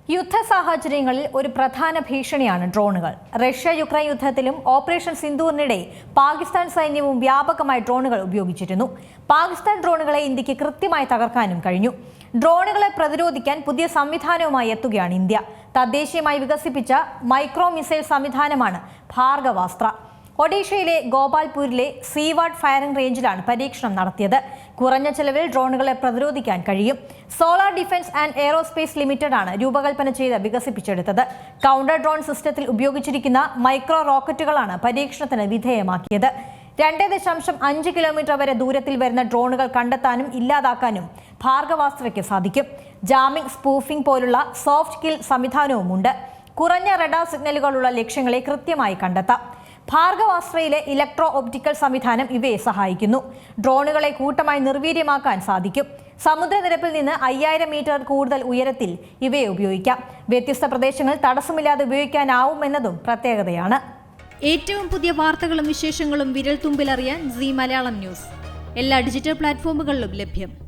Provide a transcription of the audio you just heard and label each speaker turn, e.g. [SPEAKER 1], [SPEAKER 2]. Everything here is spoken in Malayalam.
[SPEAKER 1] യുദ്ധ സാഹചര്യങ്ങളിൽ ഒരു പ്രധാന ഭീഷണിയാണ് ഡ്രോണുകൾ. റഷ്യ-യുക്രൈൻ യുദ്ധത്തിലും ഓപ്പറേഷൻ സിന്ദൂറിനിടെ പാകിസ്ഥാൻ സൈന്യവും വ്യാപകമായി ഡ്രോണുകൾ ഉപയോഗിച്ചിരുന്നു. പാകിസ്ഥാൻ ഡ്രോണുകളെ ഇന്ത്യക്ക് കൃത്യമായി തകർക്കാനും കഴിഞ്ഞു. ഡ്രോണുകളെ പ്രതിരോധിക്കാൻ പുതിയ സംവിധാനവുമായി എത്തുകയാണ് ഇന്ത്യ. തദ്ദേശീയമായി വികസിപ്പിച്ച മൈക്രോ മിസൈൽ സംവിധാനമാണ് ഭാർഗവാസ്ത്ര. ഒഡീഷയിലെ ഗോപാൽപൂരിലെ സീവാർഡ് ഫയറിംഗ് റേഞ്ചിലാണ് പരീക്ഷണം നടത്തിയത്. കുറഞ്ഞ ചെലവിൽ ഡ്രോണുകളെ പ്രതിരോധിക്കാൻ കഴിയും. Solar defence and aerospace limited ആണ് രൂപകൽപ്പന ചെയ്ത് വികസിപ്പിച്ചെടുത്തത്. കൗണ്ടർ ഡ്രോൺ സിസ്റ്റത്തിൽ ഉപയോഗിച്ചിരിക്കുന്ന മൈക്രോ റോക്കറ്റുകളാണ് പരീക്ഷണത്തിന് വിധേയമാക്കിയത്. 2.5 കിലോമീറ്റർ വരെ ദൂരത്തിൽ വരുന്ന ഡ്രോണുകൾ കണ്ടെത്താനും ഇല്ലാതാക്കാനും ഭാർഗവാസ്ത്രയ്ക്ക് സാധിക്കും. ജാമിംഗ്, സ്പൂഫിംഗ് പോലുള്ള സോഫ്റ്റ് കിൽ സംവിധാനവുമുണ്ട്. കുറഞ്ഞ റഡാർ സിഗ്നലുകളുള്ള ലക്ഷ്യങ്ങളെ കൃത്യമായി കണ്ടെത്താം. ഭാർഗവാസ്ത്രയിലെ ഇലക്ട്രോ ഒപ്റ്റിക്കൽ സംവിധാനം ഇവയെ സഹായിക്കുന്നു. ഡ്രോണുകളെ കൂട്ടമായി നിർവീര്യമാക്കാൻ സാധിക്കും. സമുദ്രനിരപ്പിൽ നിന്ന് 5000 മീറ്റർ കൂടുതൽ ഉയരത്തിൽ ഇവയെ ഉപയോഗിക്കാം. വ്യത്യസ്ത പ്രദേശങ്ങൾ തടസ്സമില്ലാതെ ഉപയോഗിക്കാനാവുമെന്നതും പ്രത്യേകതയാണ്.
[SPEAKER 2] ഏറ്റവും പുതിയ വാർത്തകളും വിശേഷങ്ങളും വിരൽ തുമ്പിലറിയാൻ സീ മലയാളം ന്യൂസ് എല്ലാ ഡിജിറ്റൽ പ്ലാറ്റ്ഫോമുകളിലും ലഭ്യം.